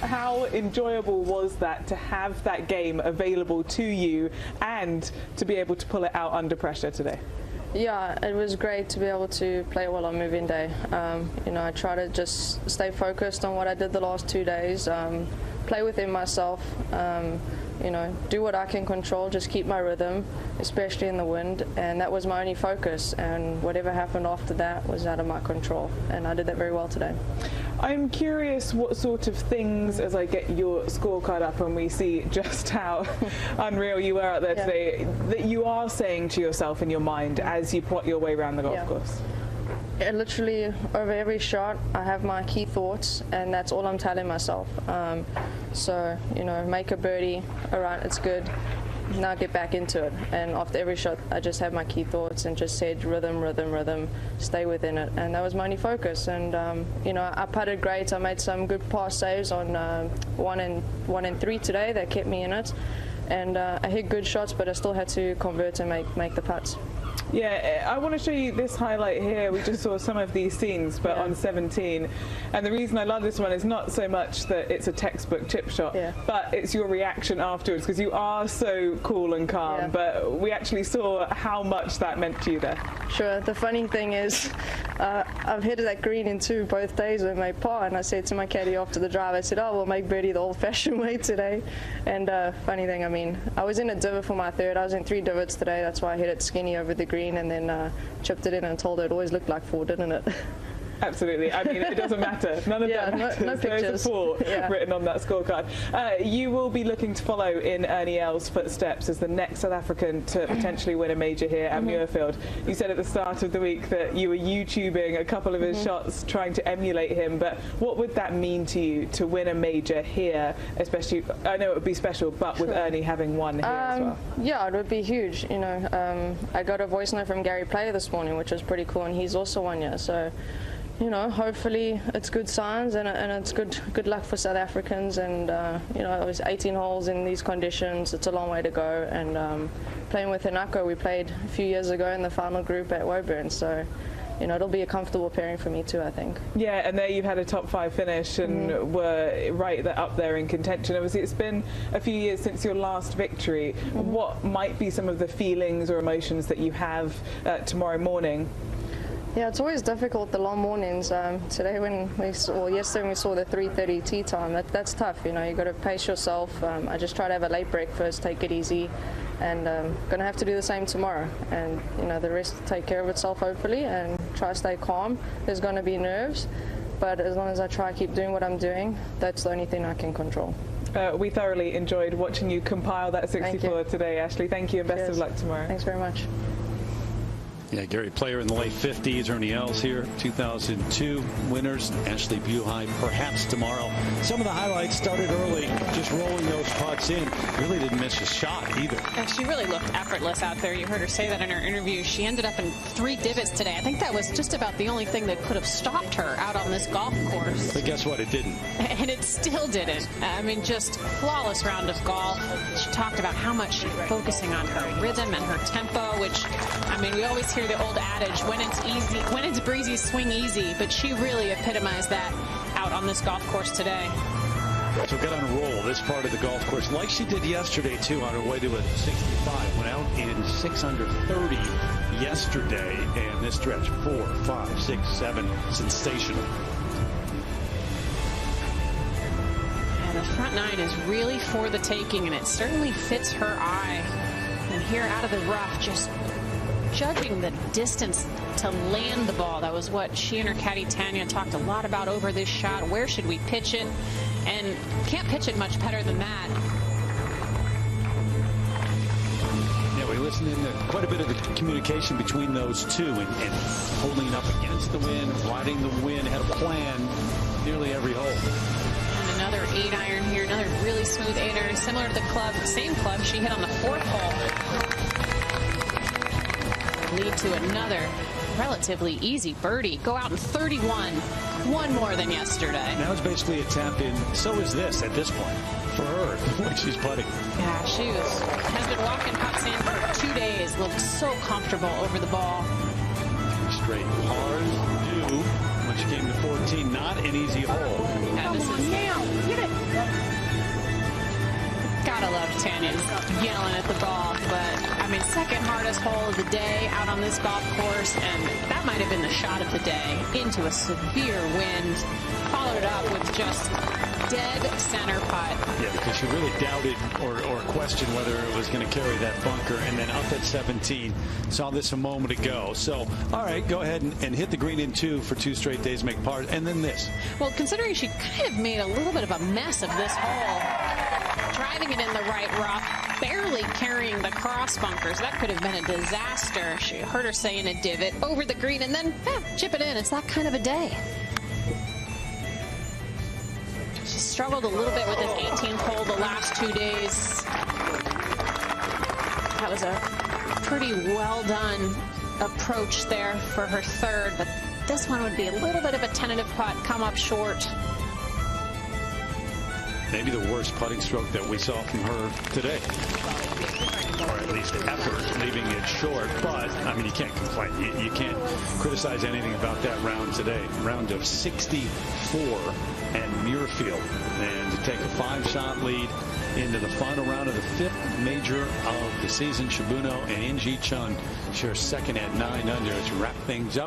how enjoyable was that to have that game available to you and to be able to pull it out under pressure today? Yeah, it was great to be able to play well on moving day. You know, I try to just stay focused on what I did the last 2 days, play within myself, you know, do what I can control, just keep my rhythm, especially in the wind, and that was my only focus, and whatever happened after that was out of my control, and I did that very well today. I'm curious what sort of things, as I get your scorecard up and we see just how unreal you were out there today, that you are saying to yourself in your mind as you plot your way around the golf course. Literally over every shot I have my key thoughts, and that's all I'm telling myself. So, you know, make a birdie, alright, it's good, now get back into it. And after every shot I just had my key thoughts and just said rhythm, rhythm, rhythm, stay within it, and that was my only focus. And you know, I putted great. I made some good pass saves on 1 and 3 today that kept me in it, and I hit good shots, but I still had to convert and make the putts. Yeah, I want to show you this highlight here. We just saw some of these scenes, but on 17. And the reason I love this one is not so much that it's a textbook chip shot, but it's your reaction afterwards, because you are so cool and calm. But we actually saw how much that meant to you there. Sure. The funny thing is, I've hit that green in 2 both days with my par, and I said to my caddy after the drive, I said, oh, we'll make birdie the old-fashioned way today. And funny thing, I mean, I was in a divot for my third. I was in 3 divots today. That's why I hit it skinny over the green and then chipped it in and told her it always looked like 4, didn't it? Absolutely. I mean, it doesn't matter. None of that matters. No pictures. There's a 4 written on that scorecard. You will be looking to follow in Ernie Els' footsteps as the next South African to potentially win a major here at Muirfield. You said at the start of the week that you were YouTubing a couple of his shots, trying to emulate him, but what would that mean to you to win a major here, especially, I know it would be special, but with Ernie having won here as well? Yeah, it would be huge. You know, I got a voice note from Gary Player this morning, which was pretty cool, and he's also won here, so you know, hopefully it's good signs, and it's good luck for South Africans. And you know, it was 18 holes in these conditions. It's a long way to go. And playing with Hinako, we played a few years ago in the final group at Woburn. So, you know, it'll be a comfortable pairing for me too, I think. Yeah, and there you've had a top 5 finish and were right up there in contention. Obviously, it's been a few years since your last victory. What might be some of the feelings or emotions that you have tomorrow morning? Yeah, it's always difficult, the long mornings. Today when yesterday when we saw the 3:30 tee time, that's tough. You know, you got to pace yourself. I just try to have a late breakfast, take it easy, and going to have to do the same tomorrow. And you know, the rest will take care of itself hopefully, and try to stay calm. There's going to be nerves, but as long as I try to keep doing what I'm doing, that's the only thing I can control. We thoroughly enjoyed watching you compile that 64 today, Ashleigh. Thank you, and best of luck tomorrow. Thanks very much. Yeah, Gary Player in the late 50s, Ernie Els here, 2002 winners, Ashleigh Buhai perhaps tomorrow. Some of the highlights started early, just rolling those putts in. Really didn't miss a shot either. And she really looked effortless out there. You heard her say that in her interview. She ended up in 3 divots today. I think that was just about the only thing that could have stopped her out on this golf course. But guess what? It didn't. And it still didn't. I mean, just flawless round of golf. She talked about how much she's focusing on her rhythm and her tempo, which, I mean, we always hear the old adage, when it's easy, when it's breezy, swing easy, but she really epitomized that out on this golf course today. So get on a roll this part of the golf course, like she did yesterday too, on her way to a 65. Went out in 6 under 30 yesterday, and this stretch 4, 5, 6, 7, sensational. And the front 9 is really for the taking, and it certainly fits her eye. And here out of the rough, just judging the distance to land the ball. That was what she and her caddy Tanya talked a lot about over this shot. Where should we pitch it? And can't pitch it much better than that. Yeah, we listened in to quite a bit of the communication between those two, and holding up against the wind, riding the wind, had a plan nearly every hole. And another 8-iron here, another really smooth 8-iron, similar to the club, same club she hit on the 4th hole. Lead to another relatively easy birdie. Go out in 31. 1 more than yesterday. Now it's basically a tap in. So is this at this point for her when she's putting. Yeah, she has been walking putts in for 2 days. Looked so comfortable over the ball. Straight pars do when she came to 14. Not an easy hole. Yeah, this is now. Get it. Tanya's yelling at the ball. But, I mean, second hardest hole of the day out on this golf course, and that might have been the shot of the day into a severe wind. Followed it up with just dead center putt. Yeah, because she really doubted or questioned whether it was going to carry that bunker, and then up at 17. Saw this a moment ago. So, all right, go ahead and hit the green in 2 for 2 straight days, make par, and then this. Well, considering she kind of made a little bit of a mess of this hole, driving it in the right rough, barely carrying the cross bunkers. That could have been a disaster. She heard her say in a divot, over the green, and then chip it in. It's that kind of a day. She struggled a little bit with this 18th hole the last 2 days. That was a pretty well done approach there for her third, but this one would be a little bit of a tentative putt, come up short. Maybe the worst putting stroke that we saw from her today. Or at least effort, leaving it short. But, I mean, you can't complain. You can't criticize anything about that round today. Round of 64 and Muirfield. And to take a 5-shot lead into the final round of the 5th major of the season. Shibuno and In-Ji Chun share second at 9 under to wrap things up.